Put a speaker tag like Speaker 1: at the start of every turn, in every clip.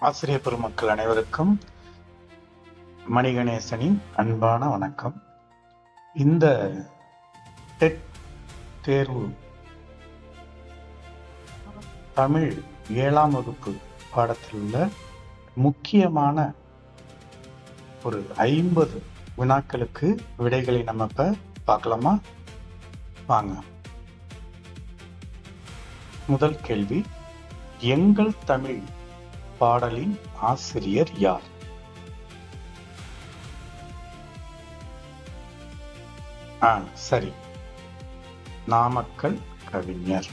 Speaker 1: ஆசிரியர் பெருமக்கள் அனைவருக்கும் மணிகணேசனின் அன்பான வணக்கம். இந்த டெட் தேர்வு தமிழ் 7ஆம் வகுப்பு பாடத்தில் உள்ள முக்கியமான ஒரு 50 வினாக்களுக்கு விடைகளை நம்ம இப்ப பார்க்கலாமா? வாங்க. முதல் கேள்வி, எங்கள் தமிழ் பாடலின் ஆசிரியர் யார்? சரி, நாமக்கல் கவிஞர்.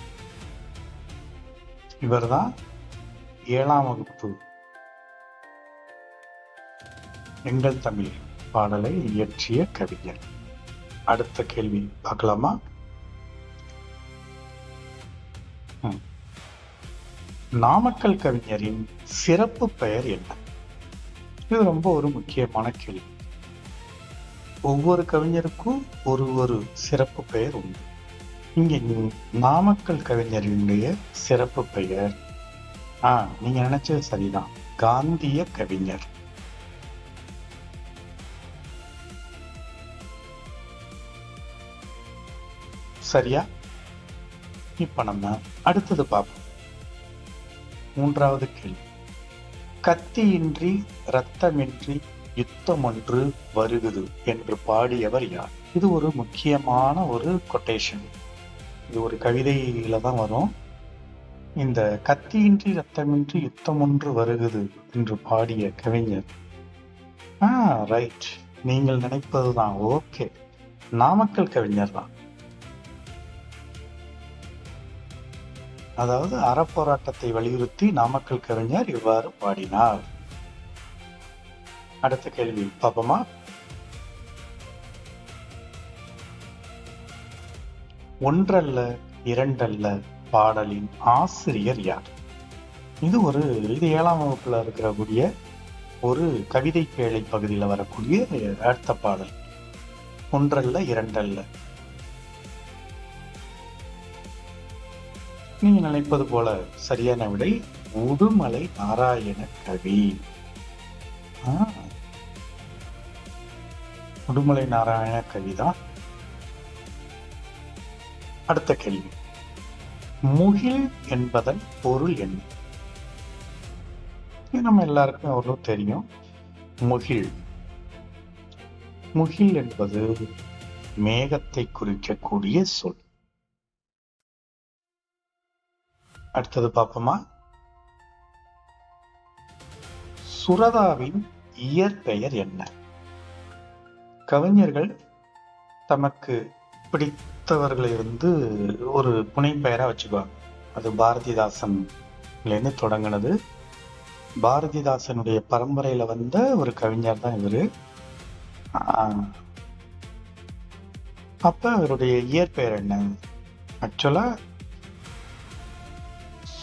Speaker 1: இவர்தான் 7ஆம் வகுப்பு எங்கள் தமிழ் பாடலை இயற்றிய கவிஞர். அடுத்த கேள்வி பார்க்கலாமா? நாமக்கல் கவிஞரின் சிறப்பு பெயர் என்ன? இது ரொம்ப ஒரு முக்கியமான கேள்வி. ஒவ்வொரு கவிஞருக்கும் ஒரு சிறப்பு பெயர் உண்டு. இங்க நாமக்கல் கவிஞரினுடைய சிறப்பு பெயர் நீங்க நினைச்சது சரிதான், காந்திய கவிஞர். சரியா? இப்ப நம்ம அடுத்தது பார்ப்போம். மூன்றாவது கேள்வி, கத்தியின்றி இரத்தமின்றி யுத்தம் ஒன்று வருகுது என்று பாடியவர் யார்? இது ஒரு முக்கியமான ஒரு கொட்டேஷன். இது ஒரு கவிதையில தான் வரும். இந்த கத்தியின்றி இரத்தமின்றி யுத்தம் ஒன்று வருகுது என்று பாடிய கவிஞர் ரைட், நீங்கள் நினைப்பதுதான் ஓகே, நாமக்கல் கவிஞர் தான். அதாவது அறப்போராட்டத்தை வலியுறுத்தி நாமக்கல் கவிஞர் இவ்வாறு பாடினார். அடுத்த கேள்வி பாப்போமா? ஒன்றல்ல இரண்டல்ல பாடலின் ஆசிரியர் யார்? இது 7ஆம் வகுப்புல இருக்கக்கூடிய ஒரு கவிதை பேழை பகுதியில் வரக்கூடிய அடுத்த பாடல். ஒன்றல்ல இரண்டல்ல. நீங்க நினைப்பது போல சரியான விடை உடுமலை நாராயண கவி. உடுமலை நாராயண கவிதான். அடுத்த கேள்வி, முகில் என்பதன் பொருள் என்ன? இது நம்ம எல்லாருக்கும் அவ்வளவு தெரியும். முகில் என்பது மேகத்தை குறிக்கக்கூடிய சொல். அடுத்தது பார்ப்போமா? சுரதாவின் இயற்பெயர் என்ன? கவிஞர்கள் தமக்கு பிடித்தவர்களை ஒரு புனை பெயரா வச்சுக்குவாங்க. அது பாரதிதாசன்ல இருந்து தொடங்கினது. பாரதிதாசனுடைய பரம்பரையில வந்த ஒரு கவிஞர் தான் இவரு. அப்ப இவருடைய இயற்பெயர் என்ன? ஆக்சுவலா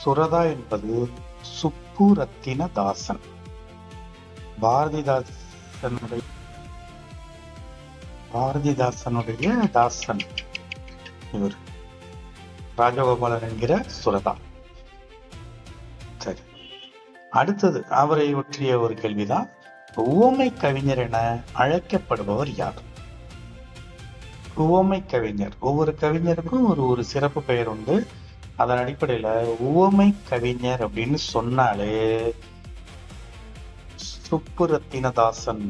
Speaker 1: சுரதா என்பது சுப்புரத்தின தாசன். பாரதிதாசனுடைய தாசன் இவர், ராஜகோபாலன் என்கிற சுரதா. சரி, அடுத்தது அவரை ஒற்றிய ஒரு கேள்விதான், உவமை கவிஞர் என அழைக்கப்படுபவர் யார்? உவமை கவிஞர், ஒவ்வொரு கவிஞருக்கும் ஒரு சிறப்பு பெயர் உண்டு. அதன் அடிப்படையில உவமை கவிஞர் அப்படின்னு சொன்னாலே சுப்புரத்தினதாசன்,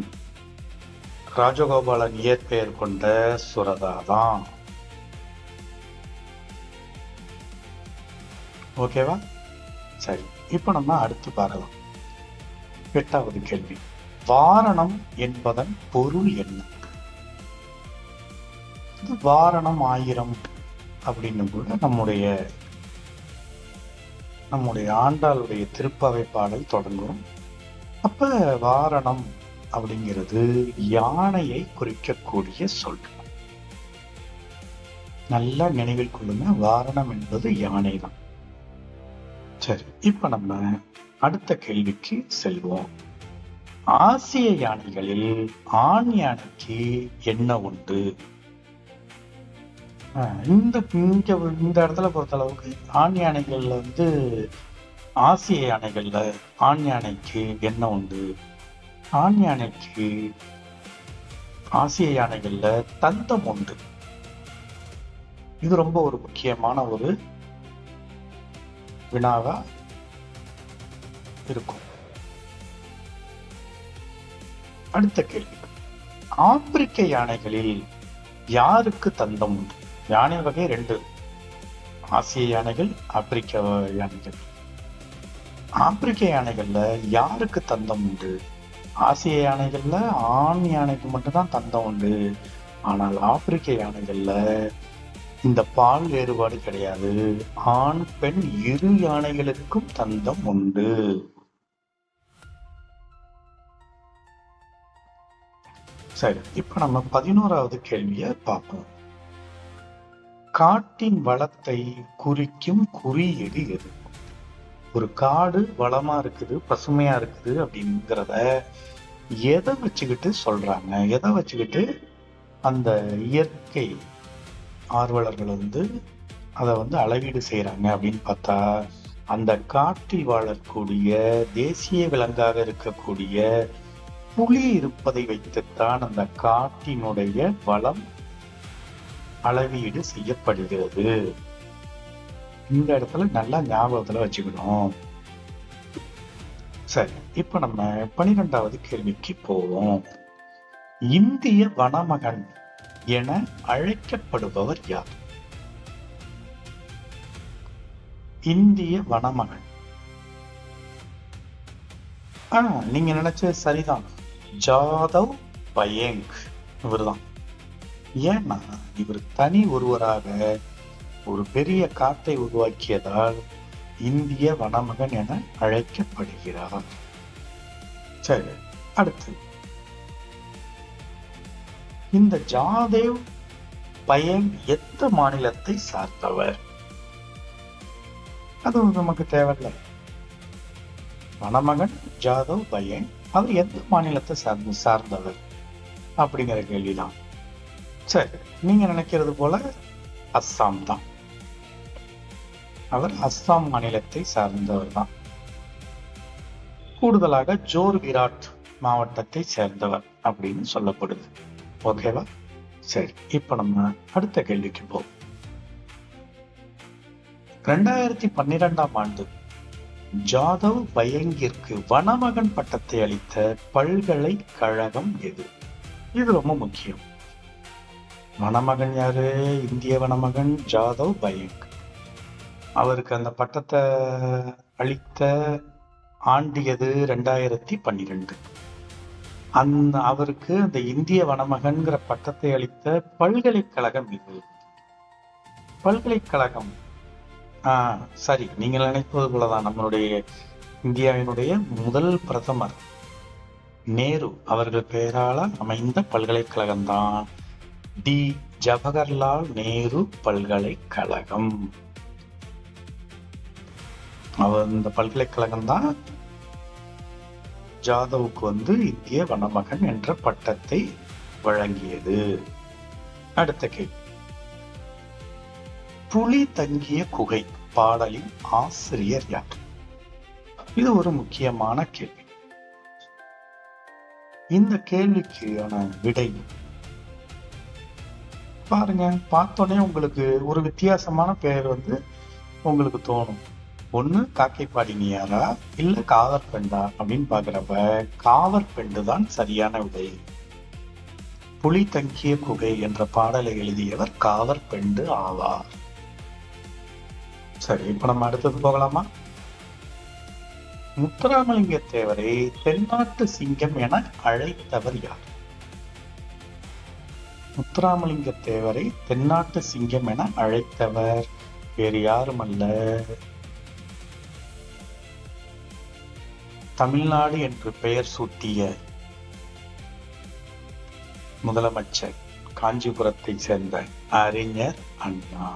Speaker 1: ராஜகோபாலன் இயற்பெயர் கொண்ட சுரதா தான். ஓகேவா? சரி, இப்ப நம்ம அடுத்து பார்க்கலாம். 8வது கேள்வி, வாரணம் என்பதன் பொருள் என்ன? வாரணம் 1000 அப்படின்னு கூட நம்முடைய ஆண்டாளுடைய திருப்பாவை பாடல் தொடங்கும். அப்ப வாரணம் அப்படிங்கிறது யானையை குறிக்கக்கூடிய சொல். நல்லா நினைவில் கொள்ளுங்க, வாரணம் என்பது யானை தான். சரி, இப்ப நம்ம அடுத்த கேள்விக்கு செல்வோம். ஆசிய யானைகளில் ஆண் யானைக்கு என்ன உண்டு? இந்த இடத்துல பொறுத்த அளவுக்கு ஆண் யானைகள்ல ஆசிய யானைகள்ல ஆண் யானைக்கு என்ன உண்டு? ஆண் யானைக்கு ஆசிய யானைகள்ல தந்தம் உண்டு. இது ரொம்ப ஒரு முக்கியமான ஒரு வினாவா இருக்கும். அடுத்த கேள்வி, ஆப்பிரிக்க யானைகளில் யாருக்கு தந்தம் உண்டு? யானை வகை 2, ஆசிய யானைகள், ஆப்பிரிக்க யானைகள். ஆப்பிரிக்க யானைகள்ல யாருக்கு தந்தம் உண்டு? ஆசிய யானைகள்ல ஆண் யானைக்கு மட்டும்தான் தந்தம் உண்டு. ஆனால் ஆப்பிரிக்க யானைகள்ல இந்த பால் வேறுபாடு கிடையாது. ஆண் பெண் இரு யானைகளுக்கும் தந்தம் உண்டு. சரி, இப்ப நம்ம 11வது கேள்விய பார்ப்போம். காட்டின் வளத்தை குறிக்கும் குறியீடு எது? ஒரு காடு வளமா இருக்குது, பசுமையா இருக்குது அப்படிங்கிறத எதை வச்சுக்கிட்டு சொல்றாங்க? எதை வச்சுக்கிட்டு அந்த இயற்கை ஆர்வலர்கள் அதை அளவீடு செய்யறாங்க அப்படின்னு பார்த்தா, அந்த காட்டில் வாழக்கூடிய தேசிய விலங்காக இருக்கக்கூடிய புலி இருப்பதை வைத்துத்தான் அந்த காட்டினுடைய வளம் அளவீடு செய்யப்படுகிறது. இந்த இடத்துல நல்லா ஞாபகத்துல வச்சுக்கணும். சரி, இப்ப நம்ம 12வது கேள்விக்கு போவோம். இந்திய வனமகன் என அழைக்கப்படுபவர் யார்? இந்திய வனமகன். நீங்க நினைச்சது சரிதான். ஜாதவ் பயேங் இவர்தான். ஏன்னா இவர் தனி ஒருவராக ஒரு பெரிய காட்டை உருவாக்கியதால் இந்திய வனமகன் என அழைக்கப்படுகிறார். சரி, அடுத்து, இந்த ஜாதவ் பயேங் எந்த மாநிலத்தை சார்ந்தவர்? அது நமக்கு தேவையில்லை. வனமகன் ஜாதவ் பயேங் அவர் எந்த மாநிலத்தை சார்ந்தவர் அப்படிங்கிற கேள்விதான். சரி, நீங்க நினைக்கிறது போல அஸ்ஸாம் தான். அவர் அஸ்ஸாம் மாநிலத்தை சார்ந்தவர் தான். கூடுதலாக ஜோர் விராட் மாவட்டத்தை சேர்ந்தவர் அப்படின்னு சொல்லப்படுது. ஓகேவா? சரி, இப்ப நம்ம அடுத்த கேள்விக்கு போவோம். 2012ஆம் ஆண்டு ஜாதவ் பயங்கிற்கு வனமகன் பட்டத்தை அளித்த பல்கலைக்கழகம் எது? இது ரொம்ப முக்கியம். வனமகன் யாரு? இந்திய வனமகன் ஜாதவ் பயங். அவருக்கு அந்த பட்டத்தை அளித்த ஆண்டு எது? 2012. அவருக்கு அந்த இந்திய வனமகன்கிற பட்டத்தை அளித்த பல்கலைக்கழகம் இது. பல்கலைக்கழகம் சரி, நீங்கள் நினைப்பது போலதான். நம்மளுடைய இந்தியாவினுடைய முதல் பிரதமர் நேரு அவர்கள் பெயரால அமைந்த பல்கலைக்கழகம் தான் டி ஜவஹர்லால் நேரு பல்கலைக்கழகம். இந்த பல்கலைக்கழகம் தான் ஜாதவுக்கு இந்திய வனமகன் என்ற பட்டத்தை வழங்கியது. அடுத்த கேள்வி, புலி தங்கிய குகை பாடலின் ஆசிரியர் யார்? இது ஒரு முக்கியமான கேள்வி. இந்த கேள்விக்கான விடை பாருங்க. பார்த்தோன்னே உங்களுக்கு ஒரு வித்தியாசமான பெயர் உங்களுக்கு தோணும். ஒண்ணு காக்கைப்பாடினியாரா இல்ல காவற்பெண்டா அப்படின்னு பாக்குறப்ப காவற்பெண்டு தான் சரியான விடை. புலி தங்கிய குகை என்ற பாடலை எழுதியவர் காவற்பெண்டு ஆவார். சரி, இப்ப நம்ம அடுத்தது போகலாமா? முத்துராமலிங்க தேவரை தென்னாட்டு சிங்கம் என அழைத்தவர் யார்? முத்துராமலிங்க தேவரை தென்னாட்டு சிங்கம் என அழைத்தவர் வேறு யாரும் அல்ல, தமிழ்நாடு என்று பெயர் சூட்டிய முதலமைச்சர் காஞ்சிபுரத்தை சேர்ந்த அறிஞர் அண்ணா.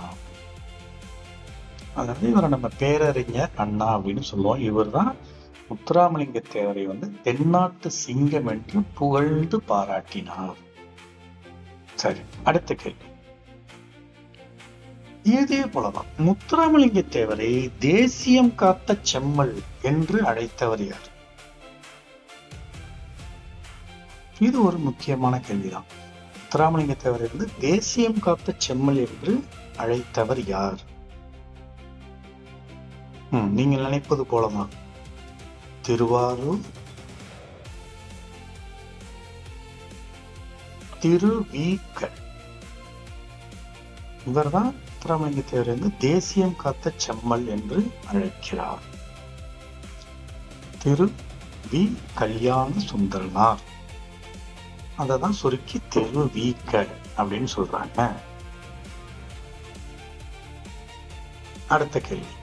Speaker 1: அதாவது இவரை நம்ம பேரறிஞர் அண்ணா அப்படின்னு சொல்லுவோம். இவர் தான் முத்துராமலிங்க தேவரை தென்னாட்டு சிங்கம் என்று புகழ்ந்து பாராட்டினார். சரி, அடுத்த கேள்வி, இதே போலதான் முத்துராமலிங்க தேவரை தேசியம் காத்த செம்மல் என்று அழைத்தவர் யார்? இது ஒரு முக்கியமான கேள்விதான். முத்துராமலிங்க தேவரை தேசியம் காத்த செம்மல் என்று அழைத்தவர் யார்? நீங்கள் நினைப்பது போலதான் திருவாரூர் திருவிக. இவர்தான் முத்துராமலிங்க தேவரை தேசியம் காத்த செம்மல் என்று அழைக்கிறார். திரு வி கல்யாண சுந்தரனார், அததான் சுருக்கி திருவிக அப்படின்னு சொல்றாங்க. அடுத்த கேள்வி,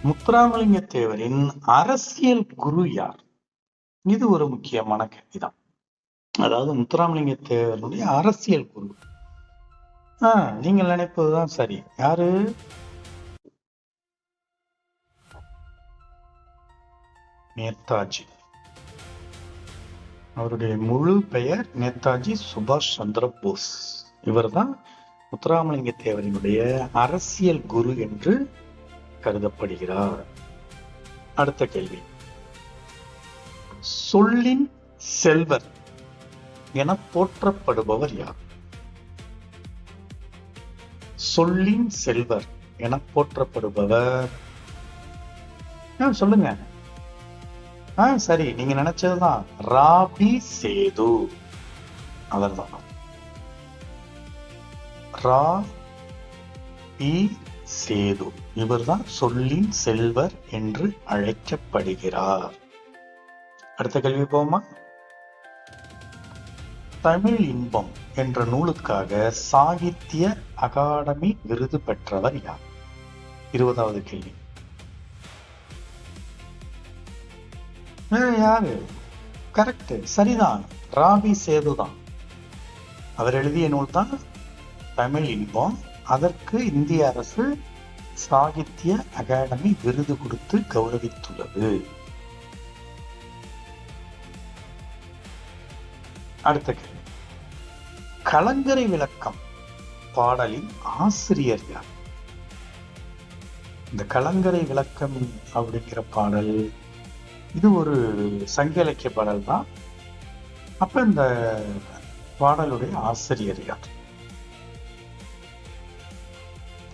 Speaker 1: முத்துராமலிங்க தேவரின் அரசியல் குரு யார்? இது ஒரு முக்கியமான கேள்விதான். அதாவது முத்துராமலிங்க தேவருடைய அரசியல் குரு, நீங்கள் நினைப்பதுதான் சரி. யாரு? நேதாஜி. அவருடைய முழு பெயர் நேதாஜி சுபாஷ் சந்திர போஸ். இவர்தான் முத்துராமலிங்க தேவரினுடைய அரசியல் குரு என்று கருதப்படுகிறார். அடுத்த கேள்வி, சொல்லின் செல்வர் என போற்றப்படுபவர் யார்? சொல்லின் செல்வர் என போற்றப்படுபவர் சொல்லுங்க. சரி, நீங்க நினைச்சதுதான். ராபி சேது. அவர்தான் ராபி சேது. இவர்தான் சொல்லின் செல்வர் என்று அழைக்கப்படுகிறார். அடுத்த கேள்வி போமா. தமிழ் இன்பம் என்ற நூலுக்காக சாகித்ய அகாடமி விருது பெற்றவர் யார்? 20வது கேள்வி. யாரு? கரெக்ட், சரிதான், ராபி சேதுதான். அவர் எழுதிய நூல் தான் தமிழ் இன்பம். அதற்கு இந்திய அரசு சாகித்ய அகாடமி விருது கொடுத்து கௌரவித்துள்ளது. அடுத்த கேள்வி, கலங்கரை விளக்கம் பாடலின் ஆசிரியர் யார்? இந்த கலங்கரை விளக்கம் அப்படிங்கிற பாடல் இது ஒரு சங்க இலக்கிய பாடல் தான். அப்ப இந்த பாடலுடைய ஆசிரியர் யார்?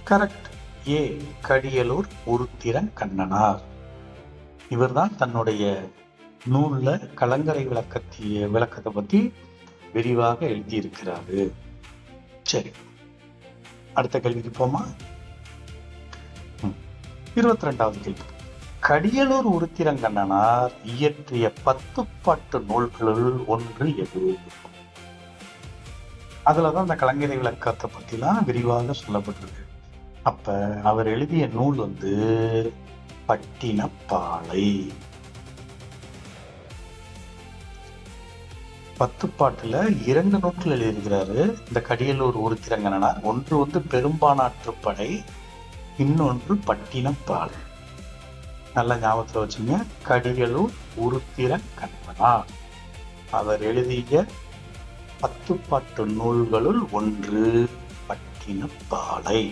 Speaker 1: கரெக்ட், ஏ கடியலூர் உருத்திரன் கண்ணனார். இவர்தான் தன்னுடைய நூல்ல கலங்கரை விளக்கத்தை பத்தி விரிவாக எழுதியிருக்கிறாரு. சரி, அடுத்த கேள்விக்கு போமா. 22வது கேள்வி, கடியலூர் உருத்திரங்கண்ணனார் இயற்றிய 10 பாட்டு நூல்களுள் ஒன்று எது? அதுலதான் இந்த கலங்கரை விளக்கத்தை பத்தி எல்லாம் விரிவாக சொல்லப்பட்டிருக்கு. அப்ப அவர் எழுதிய நூல் பட்டினப்பாலை. 10 பாட்டுல 2 நூல்கள் எழுதியிருக்கிறாரு இந்த கடியலூர் உருத்திரங்கண்ணனார். ஒன்று பெரும்பானாற்றுப்படை, இன்னொன்று பட்டினப்பாலை. நல்ல ஞாபகத்துல வச்சுங்க. கடியலூர் உருத்திரங்கண்ணனார் அவர் எழுதிய 10 பாட்டு நூல்களுள் ஒன்று பட்டினப்பாலை.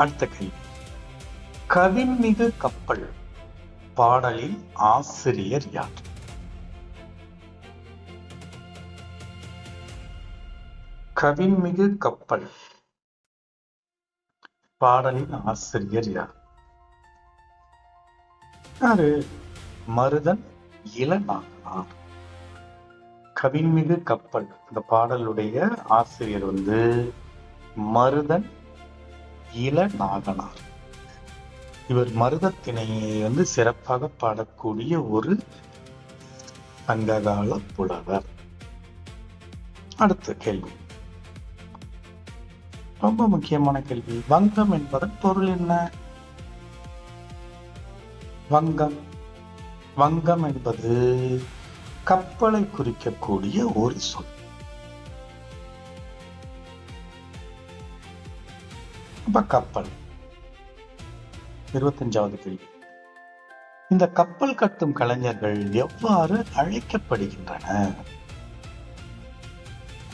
Speaker 1: அடுத்த கேள்வி, கவின்மிகு கப்பல் பாடலின் ஆசிரியர் யார்? கவின்மிகு கப்பல் பாடலின் ஆசிரியர் யார்? யாரு? மருதன் இளநாகனார். கவின்மிகு கப்பல் இந்த பாடலுடைய ஆசிரியர் மருதன் இளநாகனார். இவர் மருதத்திணையை சிறப்பாக பாடக்கூடிய ஒரு சங்ககால புலவர். அடுத்த கேள்வி, ரொம்ப முக்கியமான கேள்வி. வங்கம் என்பதன் பொருள் என்ன? வங்கம் என்பது கப்பலை குறிக்கக்கூடிய ஒரு சொல். கப்பல். 25வது கேள்வி, இந்த கப்பல் கட்டும் கலைஞர்கள் எவ்வாறு அழைக்கப்படுகின்றன?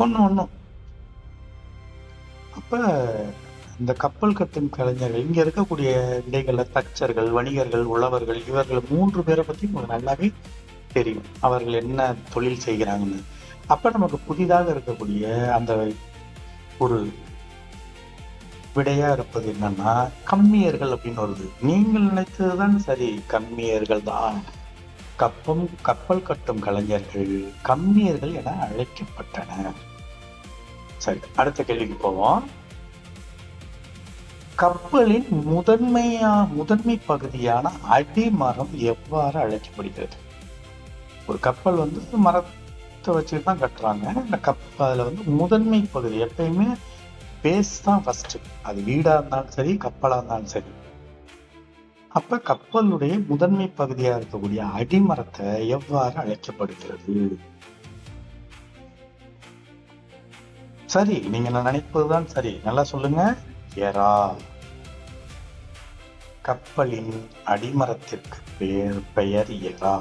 Speaker 1: ஒண்ணும் அப்ப இந்த கப்பல் கட்டும் கலைஞர்கள் இங்க இருக்கக்கூடிய இடைகள தச்சர்கள், வணிகர்கள், உழவர்கள், இவர்கள் 3 பேரை பத்தி உங்களுக்கு நல்லாவே தெரியும். அவர்கள் என்ன தொழில் செய்கிறாங்கன்னு. அப்ப நமக்கு புதிதாக இருக்கக்கூடிய அந்த ஒரு விடையா இருப்பது என்னன்னா, கம்மியர்கள் அப்படின்னு வருது. நீங்கள் நினைத்ததுதான் சரி, கம்மியர்கள் தான். கப்பல் கட்டும் கலைஞர்கள் கம்மியர்கள் என அழைக்கப்பட்டனர். சரி, அடுத்த கேள்விக்கு போவோம். கப்பலின் முதன்மை பகுதியான அடிமரம் எவ்வாறு அழைக்கப்படுகிறது? ஒரு கப்பல் வந்து மரத்தை வச்சுட்டு தான் கட்டுறாங்க. இந்த கப்பல வந்து முதன்மை பகுதி எப்பயுமே பேஸ் தான் ஃபர்ஸ்ட். அது வீடா இருந்தாலும் சரி, கப்பலா இருந்தாலும் சரி. அப்ப கப்பலுடைய முதன்மை பகுதியா இருக்கக்கூடிய அடிமரத்தை எவ்வாறு அழைக்கப்படுகிறது? சரி, நீங்க நினைப்பதுதான் சரி. நல்லா சொல்லுங்க. எரா. கப்பலின் அடிமரத்திற்கு பெயர் எரா.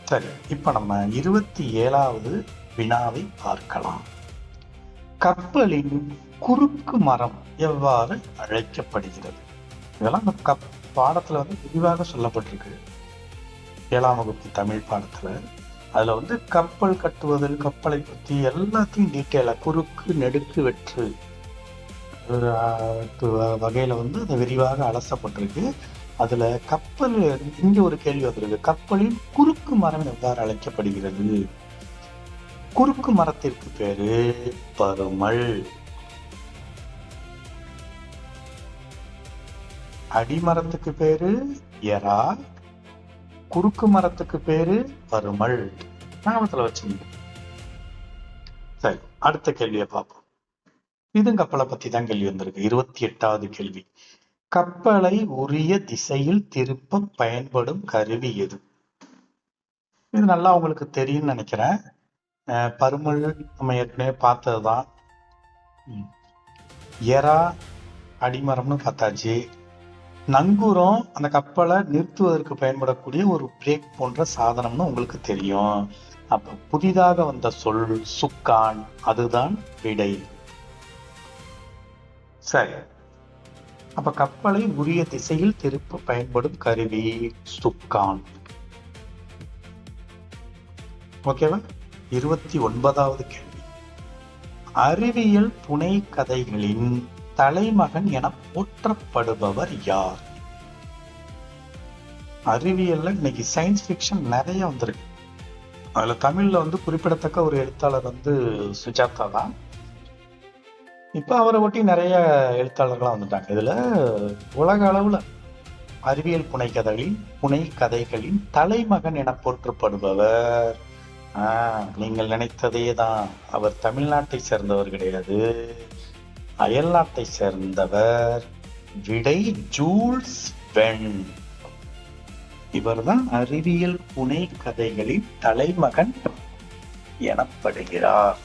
Speaker 1: சரி, இப்ப நம்ம 27வது வினாவை பார்க்கலாம். கப்பலின் குறுக்கு மரம் எவ்வாறு அழைக்கப்படுகிறது? இதெல்லாம் இந்த பாடத்துல வந்து விரிவாக சொல்லப்பட்டிருக்கு. 7ஆம் வகுப்பு தமிழ் பாடத்துல. அதுல வந்து கப்பல் கட்டுவதில் கப்பலை பத்தி எல்லாத்தையும் டீட்டெயிலா குறுக்கு, நெடுக்கு, வெற்று வகையில வந்து அது விரிவாக அலசப்பட்டிருக்கு. அதுல கப்பல் இங்க ஒரு கேள்வி வந்திருக்கு. கப்பலின் குறுக்கு மரம் எவ்வாறு அழைக்கப்படுகிறது? குறுக்கு மரத்திற்கு பேரு பருமல். அடிமரத்துக்கு பேரு எரா, குறுக்கு மரத்துக்கு பேரு பருமல். ஞாபகத்துல வச்சுங்க. சரி, அடுத்த கேள்வியை பார்ப்போம். இதுவும் கப்பலை பத்தி தான் கேள்வி வந்திருக்கு. 28வது கேள்வி. கப்பலை உரிய திசையில் திருப்ப பயன்படும் கருவி எது? இது நல்லா உங்களுக்கு தெரியும்னு நினைக்கிறேன். பருமல் நம்ம ஏற்கனவே பார்த்ததுதான். எரா அடிமரம்னு பார்த்தாச்சு. நங்கூரம் அந்த கப்பலை நிறுத்துவதற்கு பயன்படக்கூடிய ஒரு பிரேக் போன்ற சாதனம்னு உங்களுக்கு தெரியும். அப்ப புதிதாக வந்த சொல் சுக்கான், அதுதான் விடை. சரி, அப்ப கப்பலை உரிய திசையில் திருப்ப பயன்படும் கருவி சுக்கான். ஓகேவா? 29வது கேள்வி. அறிவியல் புனை கதைகளின் தலைமகன் என போற்றப்படுபவர் யார்? அறிவியல்ல இன்னைக்கு சயின்ஸ் ஃபிக்ஷன் நிறைய வந்திருக்கு. அதுல தமிழ்ல வந்து குறிப்பிடத்தக்க ஒரு எழுத்தாளர் வந்து சுஜாதா தான். இப்ப அவரை ஒட்டி நிறைய எழுத்தாளர்களா வந்துட்டாங்க. இதுல உலக அளவுல அறிவியல் புனை கதைகளின் தலைமகன் என போற்றப்படுபவர், நீங்கள் நினைத்ததே தான். அவர் தமிழ்நாட்டை சேர்ந்தவர் கிடையாது, அயல் நாட்டை சேர்ந்தவர். விடை ஜூல்ஸ் வெர்ன். இவர்தான் அறிவியல் புனை கதைகளின் தலைமகன் எனப்படுகிறார்.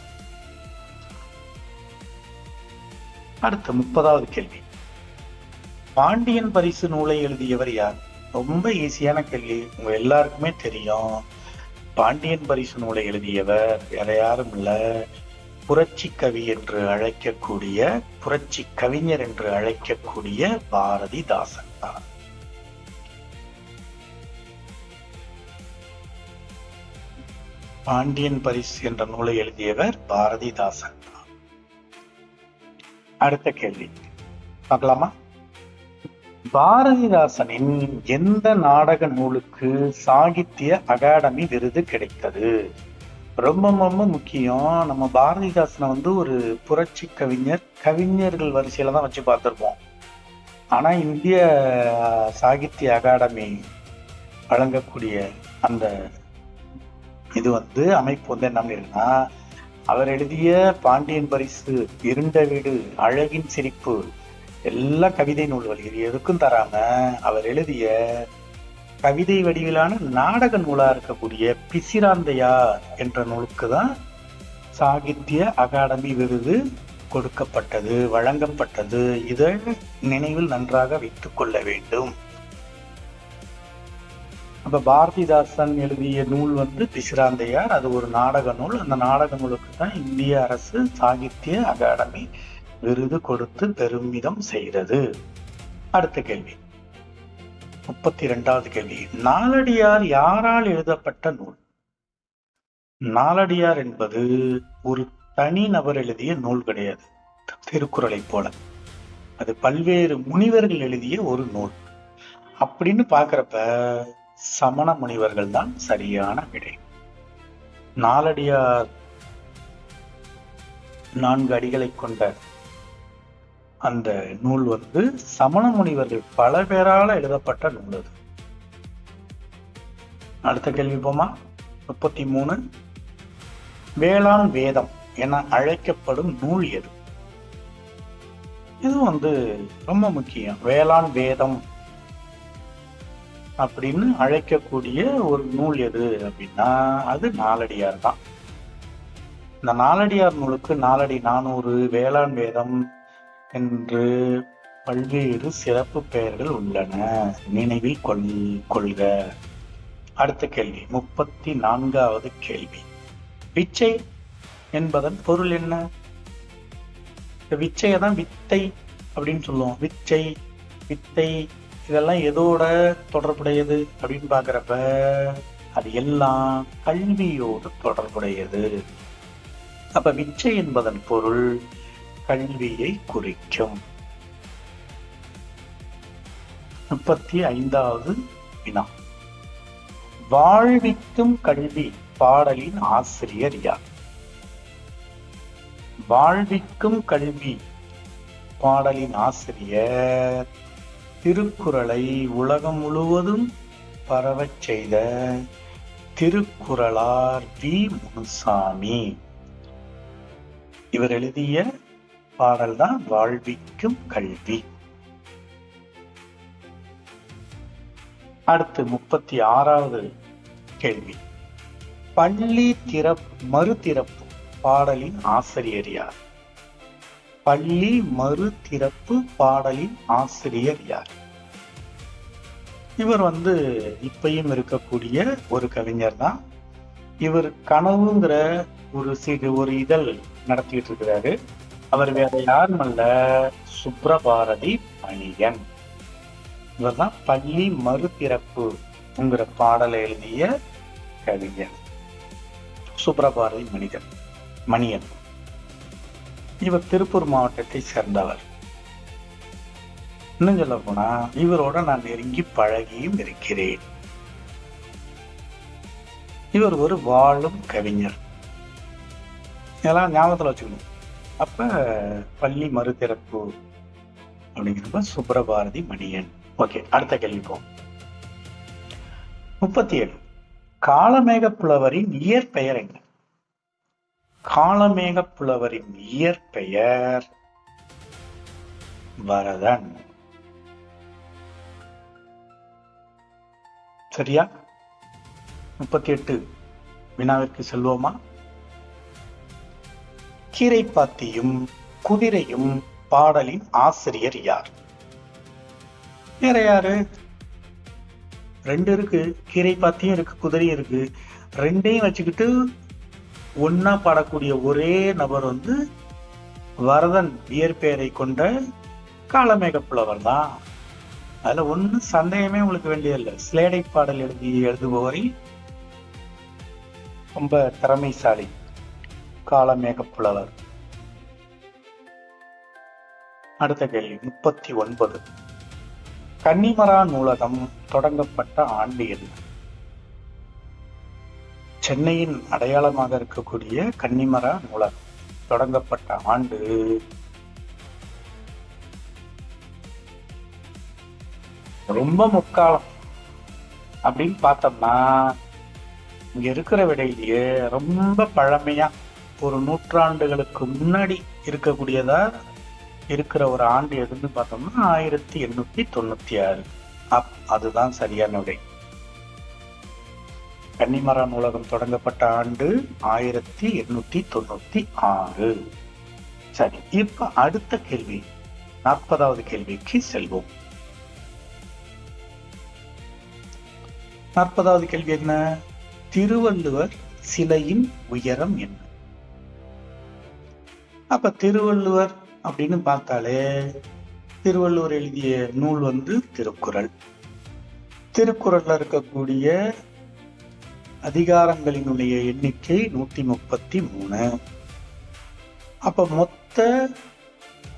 Speaker 1: அடுத்த 30வது கேள்வி. பாண்டியன் பரிசு நூலை எழுதியவர் யார்? ரொம்ப ஈஸியான கேள்வி, உங்க எல்லாருக்குமே தெரியும். பாண்டியன் பரிசு நூலை எழுதியவர் வேற யாரும் இல்ல, புரட்சி கவி என்று அழைக்கக்கூடிய, புரட்சி கவிஞர் என்று அழைக்கக்கூடிய பாரதிதாசன் தான். பாண்டியன் பரிசு என்ற நூலை எழுதியவர் பாரதிதாசன் தான். அடுத்த கேள்வி பார்க்கலாமா? பாரதிதாசனின் எந்த நாடக நூலுக்கு சாகித்ய அகாடமி விருது கிடைத்தது? ரொம்ப ரொம்ப முக்கியம். நம்ம பாரதிதாசனை வந்து ஒரு புரட்சி கவிஞர்கள் வரிசையில தான் வச்சு பார்த்திருப்போம். ஆனா இந்திய சாகித்ய அகாடமி வழங்கக்கூடிய அந்த இது வந்து அமைப்பு வந்து என்ன பண்ணிருக்குன்னா, அவர் எழுதிய பாண்டியன் பரிசு, இருண்ட வீடு, அழகின் சிரிப்பு எல்லா கவிதை நூல்கள், இது எதுக்கும் தராம அவர் எழுதிய கவிதை வடிவிலான நாடக நூலா இருக்கக்கூடிய பிசிராந்தையார் என்ற நூலுக்கு தான் சாகித்ய அகாடமி விருது கொடுக்கப்பட்டது, வழங்கப்பட்டது. இதை நினைவில் நன்றாக வைத்துக் கொள்ள வேண்டும். அப்ப பாரதிதாசன் எழுதிய நூல் பிசிராந்தையார். அது ஒரு நாடக நூல். அந்த நாடக நூலுக்கு தான் இந்திய அரசு சாகித்ய அகாடமி விருது கொடுத்து பெருமிதம் செய்தது. அடுத்த கேள்வி, 32வது கேள்வி. நாலடியார் யாரால் எழுதப்பட்ட நூல்? நாலடியார் என்பது ஒரு தனி நபர் எழுதிய நூல் கிடையாது, திருக்குறளை போல. அது பல்வேறு முனிவர்கள் எழுதிய ஒரு நூல். அப்படின்னு பாக்குறப்ப சமண முனிவர்கள் தான் சரியான விடை. நாலடியார் 4 அடிகளை கொண்ட அந்த நூல் சமண முனிவர்கள் பல பேரால எழுதப்பட்ட நூல் அது. அடுத்த கேள்வி போமா. 33. வேளாண் வேதம் என அழைக்கப்படும் நூல் எது? இது ரொம்ப முக்கியம். வேளாண் வேதம் அப்படின்னு அழைக்கக்கூடிய ஒரு நூல் எது அப்படின்னா அது நாலடியார் தான். இந்த நாலடியார் நூலுக்கு நாலடி 400, வேளாண் வேதம் என்று பல்வேறு சிறப்பு பெயர்கள் உள்ளன, நினைவில் கொள்க. அடுத்த கேள்வி, 34வது கேள்வி. விச்சை என்பதன் பொருள் என்ன? விச்சையை தான் வித்தை அப்படின்னு சொல்லுவோம். விச்சை, வித்தை இதெல்லாம் எதோட தொடர்புடையது அப்படின்னு பாக்குறப்ப அது எல்லாம் கல்வியோடு தொடர்புடையது. அப்ப விச்சை என்பதன் பொருள் கல்வியை குறிக்கும். 35வது வினா. வாழ்விக்கும் கல்வி பாடலின் ஆசிரியர் யார்? வாழ்விக்கும் கல்வி பாடலின் ஆசிரியர் திருக்குறளை உலகம் முழுவதும் பரவச் செய்த திருக்குறளார் வி. முனுசாமி. இவர் எழுதிய பாடல் தான் வாழ்விக்கும் கல்வி. அடுத்து 36வது கேள்வி. பள்ளி மறுதிறப்பு பாடலின் ஆசிரியர் யார்? பள்ளி மறுதிறப்பு பாடலின் ஆசிரியர் யார்? இவர் இப்பயும் இருக்கக்கூடிய ஒரு கவிஞர் தான். இவர் கனவுங்கிற ஒரு இதழ் நடத்திட்டு இருக்கிறாரு. அவர் வேற யாரும் அல்ல, சுப்ரபாரதி மணியன். இவர் தான் பள்ளி மறுதிறப்பு பாடலை எழுதிய கவிஞர் சுப்ரபாரதி மணியன். இவர் திருப்பூர் மாவட்டத்தை சேர்ந்தவர். இன்னும் சொல்ல போனா இவரோட நான் நெருங்கி பழகியும் இருக்கிறேன். இவர் ஒரு வாழும் கவிஞர். இதெல்லாம் ஞாபகத்துல வச்சுக்கணும். அப்ப பள்ளி மறுதிறப்பு அப்படிங்கிறப்ப சுப்ரபாரதி மணியன். ஓகே, அடுத்த கேள்வி போ. 37. காளமேக புலவரின் இயற்பெயர் என்ன? காளமேக புலவரின் இயற்பெயர் வரதன். சரியா? 38 வினாவிற்கு செல்வோமா. கீரைப்பாத்தியும் குதிரையும் பாடலின் ஆசிரியர் யார்? வேற யாரு? 2 இருக்கு, கீரைப்பாத்தியும் இருக்கு, குதிரையும் இருக்கு. 2ஐயும் வச்சுக்கிட்டு ஒன்னா பாடக்கூடிய ஒரே நபர் வரதன் இயற்பெயரை கொண்ட காளமேக புலவர் தான். அதுல ஒண்ணு சந்தேகமே உங்களுக்கு வேண்டியதில்லை. சிலேடை பாடல் எழுதுபவரில் ரொம்ப திறமைசாலி காளமேக புலவர். அடுத்த கேள்வி 39. கன்னிமரா நூலகம் தொடங்கப்பட்ட ஆண்டு என்ன? சென்னையின் அடையாளமாக இருக்கக்கூடிய கன்னிமரா நூலகம் தொடங்கப்பட்ட ஆண்டு ரொம்ப முற்காலம் அப்படின்னு பார்த்தோம்னா இங்க இருக்கிற விடையிலேயே ரொம்ப பழமையா ஒரு 100 ஆண்டுகளுக்கு முன்னாடி இருக்கக்கூடியதா இருக்கிற ஒரு ஆண்டு எதுன்னு பார்த்தோம்னா 1896. அதுதான் சரியான விடை. கன்னிமரா நூலகம் தொடங்கப்பட்ட ஆண்டு 1896. சரி, இப்ப அடுத்த கேள்வி 40வது கேள்விக்கு செல்வோம். 40வது கேள்வி என்ன? திருவள்ளுவர் சிலையின் உயரம் என்ன? அப்ப திருவள்ளுவர் அப்படின்னு பார்த்தாலே திருவள்ளுவர் எழுதிய நூல் திருக்குறள். திருக்குறள்ல இருக்கக்கூடிய அதிகாரங்களினுடைய எண்ணிக்கை 133. அப்ப மொத்த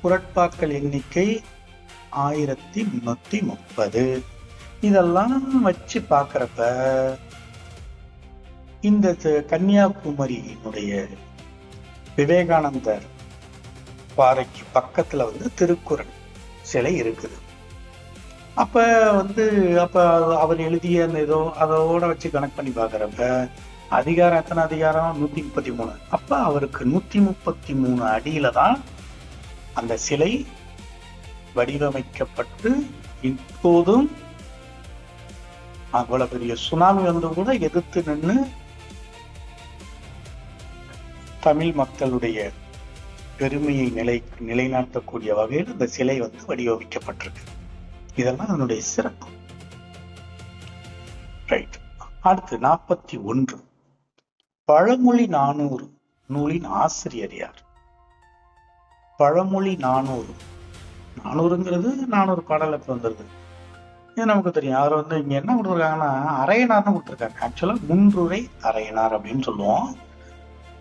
Speaker 1: குறட்பாக்கள் எண்ணிக்கை 1330. இதெல்லாம் வச்சு பார்க்கிறப்ப இந்த கன்னியாகுமரியினுடைய விவேகானந்தர் பாறைக்கு பக்கத்துல திருக்குறள் சிலை இருக்குது. அப்ப அப்ப அவர் எழுதிய அந்த ஏதோ அதோட வச்சு கனெக்ட் பண்ணி பாக்குறப்ப அதிகாரம் எத்தனை அதிகாரம்? 133. அப்ப அவருக்கு 133 அடியில தான் அந்த சிலை வடிவமைக்கப்பட்டு இப்போதும் அவ்வளவு பெரிய சுனாமி கூட எதிர்த்து நின்று தமிழ் மக்களுடைய பெருமையை நிலைநாட்டக்கூடிய வகையில் இந்த சிலை வடிவமைக்கப்பட்டிருக்கு. இதெல்லாம் அதனுடைய சிறப்பு. ரைட். அடுத்து 41. பழமொழி 400 நூலின் ஆசிரியர் யார்? பழமொழி 400. 400ங்கிறது 400 பாடலுக்கு வந்துருது. இது நமக்கு தெரியும். அவர் இங்க என்ன கொடுத்துருக்காங்கன்னா அரையனார்னு கொடுத்துருக்காங்க. ஆக்சுவலா முன்றுரை அரையனார் அப்படின்னு சொல்லுவோம்,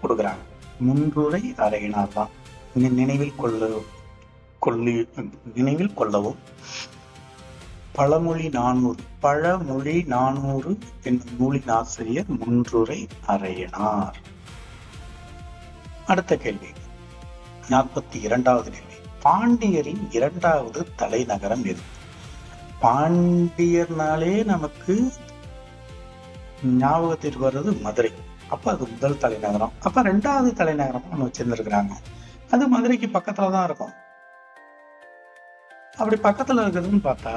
Speaker 1: கொடுக்குறாங்க. முன்றுரை அரையனார் தான். நினைவில் கொள்ளவும். பழமொழி 400 பழமொழி 400 என்ற நூலின் ஆசிரியர் முன்றுரை அரையனார். அடுத்த கேள்வி 42வது கேள்வி. பாண்டியரின் 2வது தலைநகரம் எது? பாண்டியர்னாலே நமக்கு ஞாபகத்திற்கு வர்றது மதுரை. அப்ப அது முதல் தலைநகரம். அப்ப 2வது தலைநகரம் நம்ம வச்சிருந்திருக்கிறாங்க. அது மதுரைக்கு பக்கத்துலதான் இருக்கும். அப்படி பக்கத்துல இருக்குதுன்னு பார்த்தா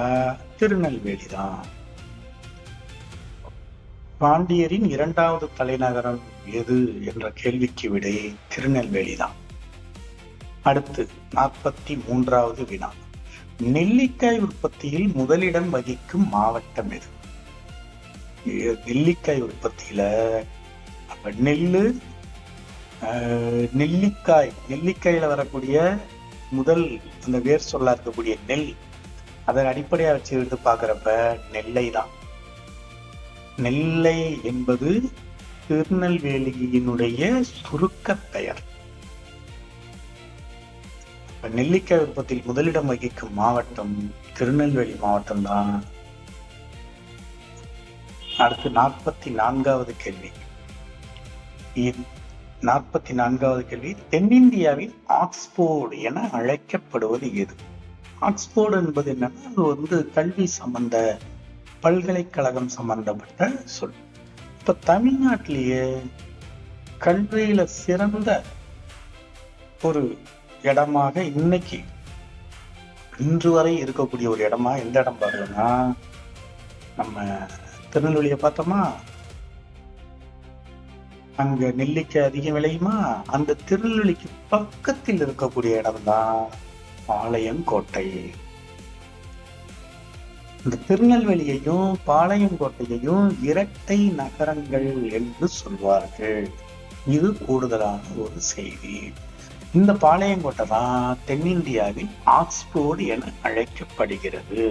Speaker 1: திருநெல்வேலி தான். பாண்டியரின் 2வது தலைநகரம் எது என்ற கேள்விக்கு விடை திருநெல்வேலி தான். அடுத்து 43வது வினா. நெல்லிக்காய் உற்பத்தியில் முதலிடம் வகிக்கும் மாவட்டம் எது? நெல்லிக்காய் உற்பத்தியில அப்ப நெல்லிக்காயில வரக்கூடிய முதல் அந்த வேர் சொல்லா இருக்கக்கூடிய நெல், அதை அடிப்படையா வச்சு எடுத்து பாக்குறப்ப நெல்லை தான். நெல்லை என்பது திருநெல்வேலியினுடைய சுருக்க பெயர். நெல்லிக்காய் உற்பத்தியில் முதலிடம் வகிக்கும் மாவட்டம் திருநெல்வேலி மாவட்டம் தான். அடுத்து 44வது கேள்வி. 44வது கேள்வி. தென்னிந்தியாவின் ஆக்ஸ்போர்டு என அழைக்கப்படுவது எது? ஆக்ஸ்போர்டு என்பது என்னன்னா அது கல்வி சம்பந்த பல்கலைக்கழகம் சம்பந்தப்பட்ட சொல். இப்ப தமிழ்நாட்டிலேயே கல்வியில சிறந்த ஒரு இடமாக இன்று வரை இருக்கக்கூடிய ஒரு இடமா எந்த இடம் பாருன்னா நம்ம திருநெல்வேலியை பார்த்தோமா, அங்க நெல்லிக்காய் அதிகம் விளையுமா, அந்த திருநெல்வேலிக்கு பக்கத்தில் இருக்கக்கூடிய இடம் தான் பாளையங்கோட்டை. இந்த திருநெல்வேலியையும் பாளையங்கோட்டையையும் இரட்டை நகரங்கள் என்று சொல்வார்கள். இது கூடுதலான ஒரு செய்தி. இந்த பாளையங்கோட்டை தான் தென்னிந்தியாவின் ஆக்ஸ்போர்டு என அழைக்கப்படுகிறது.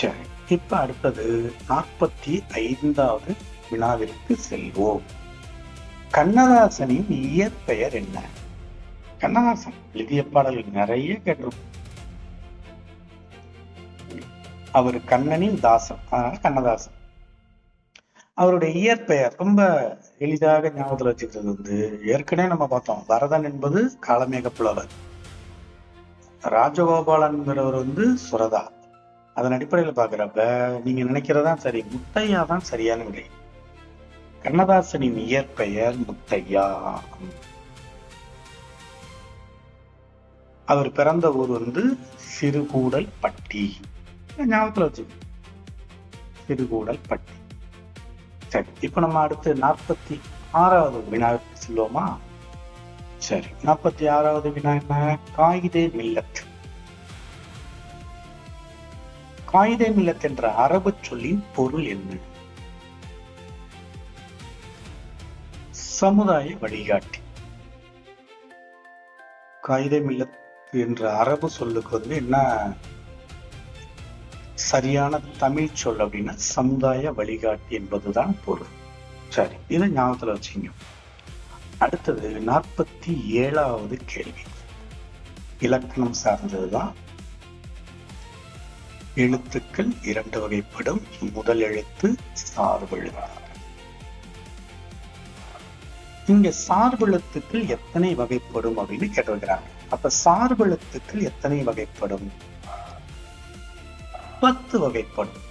Speaker 1: சரி, இப்ப அடுத்தது 45வது வினாவிற்கு செல்வோம். கண்ணதாசனின் இயற்பெயர் என்ன? கண்ணதாசன் எழுதிய பாடல்கள் நிறைய கேட்டிருக்கும். அவர் கண்ணனின் தாசன், அதனால கண்ணதாசன். அவருடைய இயற்பெயர் ரொம்ப எளிதாக ஞாபகத்துல வச்சுக்கிறது ஏற்கனவே நம்ம பார்த்தோம். பரதன் என்பது காளமேக புலவர், ராஜகோபாலன்கிறவர் சுரதா. அதன் அடிப்படையில பாக்குறப்ப நீங்க நினைக்கிறதா சரி, முத்தையா தான் சரியான விடை. கண்ணதாசனின் இயற்பெயர் முத்தையா. அவர் பிறந்த ஊர் சிறுகூடல் பட்டி. ஞாபகத்துல வச்சு சிறுகூடல் பட்டி. சரி, இப்ப நம்ம அடுத்து 46வது வினாவுக்கு செல்வோமா? சரி, 46வது வினா என்ன? காயிதே மில்லத். காயிதே மில்லத் என்ற அரபு சொல்லின் பொருள் என்ன? சமுதாய வழிகாட்டி. காயிதே மில்லத் என்ற அரபு சொல்லுக்கு என்ன சரியான தமிழ் சொல் அப்படின்னா சமுதாய வழிகாட்டி என்பதுதான் பொருள். சரி, இதை ஞாபகத்துல வச்சுங்க. அடுத்தது 47வது கேள்வி. இலக்கணம் சார்ந்ததுதான். எழுத்துக்கள் 2 வகைப்படும். முதல் எழுத்து சார்பெழுத்து. இங்க சார்பெழுத்துக்கள் எத்தனை வகைப்படும் அப்படின்னு கேட்டிருக்கிறாங்க. அப்ப சார்பெழுத்துக்கள் எத்தனை வகைப்படும்? 10 வகைப்படும்.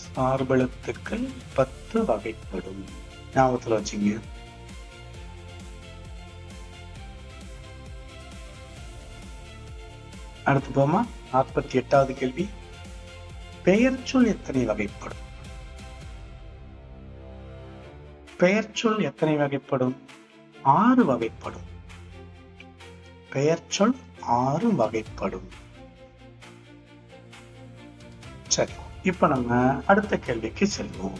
Speaker 1: சார்பெழுத்துக்கள் 10 வகைப்படும். ஞாபகத்துல வச்சுங்க. அடுத்து போமா 48வது கேள்வி. பெயர் சொல் எத்தனை வகைப்படும்? பெயர் சொல் எத்தனை வகைப்படும்? 6 வகைப்படும். பெயர் சொல் 6 வகைப்படும். சரி, இப்ப நம்ம அடுத்த கேள்விக்கு செல்வோம்.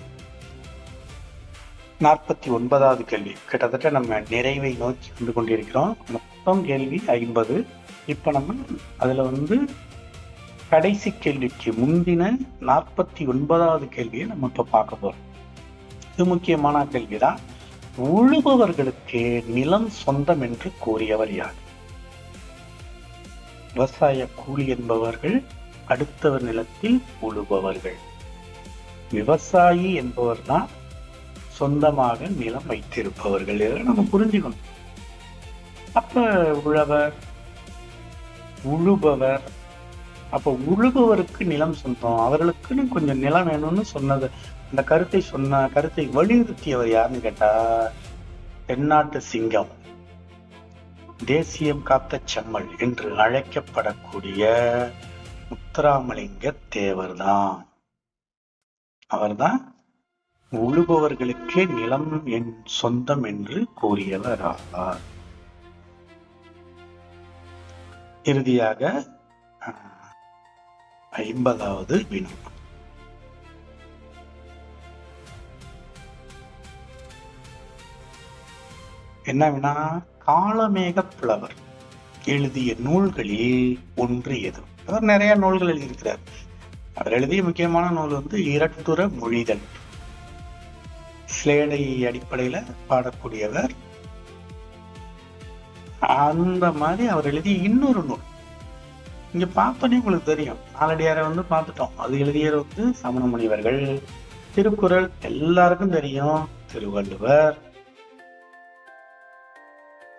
Speaker 1: 49வது கேள்வி. கிட்டத்தட்ட நம்ம நிறைவை நோக்கி வந்து கொண்டிருக்கிறோம். மொத்தம் கேள்வி 50. இப்ப நம்ம அதுல கடைசி கேள்விக்கு முந்தின 49வது கேள்வியை நம்ம இப்ப பார்க்க போறோம். இது முக்கியமான கேள்விதான். உழுபவர்களுக்கு நிலம் சொந்தம் என்று கூறியவர் யார்? விவசாய கூலி என்பவர்கள் அடுத்தவர் நிலத்தில் உழுபவர்கள். விவசாயி என்பவர் தான் சொந்தமாக நிலம் வைத்திருப்பவர்கள். இதை நம்ம புரிஞ்சுக்கணும். அப்ப உழவர், உழுபவர், அப்ப உழுபவருக்கு நிலம் சொந்தம், அவர்களுக்குன்னு கொஞ்சம் நிலம் வேணும்னு சொன்னது. அந்த கருத்தை வலியுறுத்தியவர் யாருன்னு கேட்டா தென்னாட்டு சிங்கம், தேசியம் காத்த செம்மல் என்று அழைக்கப்படக்கூடிய முத்துராமலிங்க தேவர் தான். அவர்தான் உழுபவர்களுக்கே நிலம் என் சொந்தம் என்று கூறியவர் ஆவார். இறுதியாக 50வது வினா. என்ன வினா? காளமேக புலவர் எழுதிய நூல்களில் ஒன்று எது? அவர் நிறைய நூல்கள் எழுதியிருக்கிறார். அவர் எழுதிய முக்கியமான நூல் இரட்டுற மொழிதல். ஸ்லேடை அடிப்படையில பாடக்கூடியவர். அந்த மாதிரி அவர் எழுதிய இன்னொரு நூல் இங்க பார்த்தோன்னே உங்களுக்கு தெரியும். நாலடியாரை பார்த்துட்டோம். அது எழுதியவர் சமண முனிவர்கள். திருக்குறள் எல்லாருக்கும் தெரியும், திருவள்ளுவர்.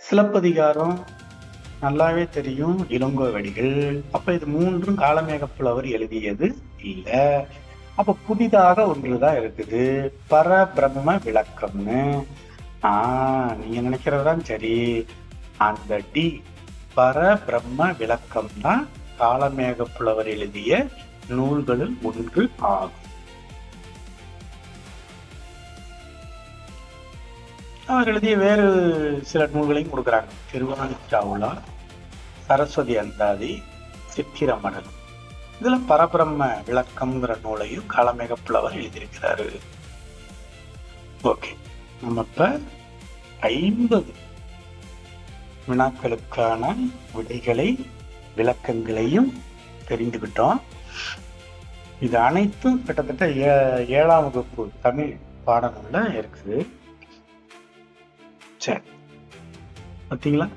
Speaker 1: சிலப்பதிகாரம் நல்லாவே தெரியும், இளங்கோவடிகள். அப்ப இது மூன்றும் காளமேக புலவர் எழுதியது இல்ல. அப்ப புதிதாக ஒன்றுதான் இருக்குது, பரபிரம்ம விளக்கம்னு. நீங்க நினைக்கிறதுதான் சரி. அந்த டி பரபிரம்ம விளக்கம் தான் காளமேக புலவர் எழுதிய நூல்களில் ஒன்று ஆகும். அவர் எழுதிய வேறு சில நூல்களையும் கொடுக்குறாங்க. திருவானிச்சாவுலா, சரஸ்வதி அந்தாதி, சித்திரமணல். இதுல பரபிரம்ம விளக்கம்ங்கிற நூலையும் காளமேக புலவர் எழுதியிருக்கிறாரு. ஓகே, நம்ம இப்ப 50 வினாக்களுக்கான விடைகளை, விளக்கங்களையும் தெரிந்துகிட்டோம். இது அனைத்தும் கிட்டத்தட்ட 7ஆம் வகுப்பு தமிழ் பாடநூல்ல இருக்குது. சரி, பார்த்தீங்களா?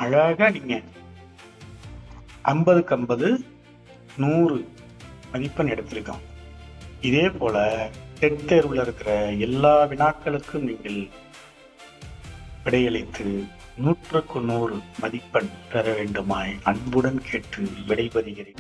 Speaker 1: அழகா நீங்க 50க்கு 50 100 மதிப்பெண் எடுத்திருக்கோம். இதே போல டெட் தேர்வுல இருக்கிற எல்லா வினாக்களுக்கும் நீங்கள் விடையளித்து 100க்கு 100 மதிப்பெண் பெற வேண்டுமாய் அன்புடன் கேட்டு விடைபெறுகிறேன்.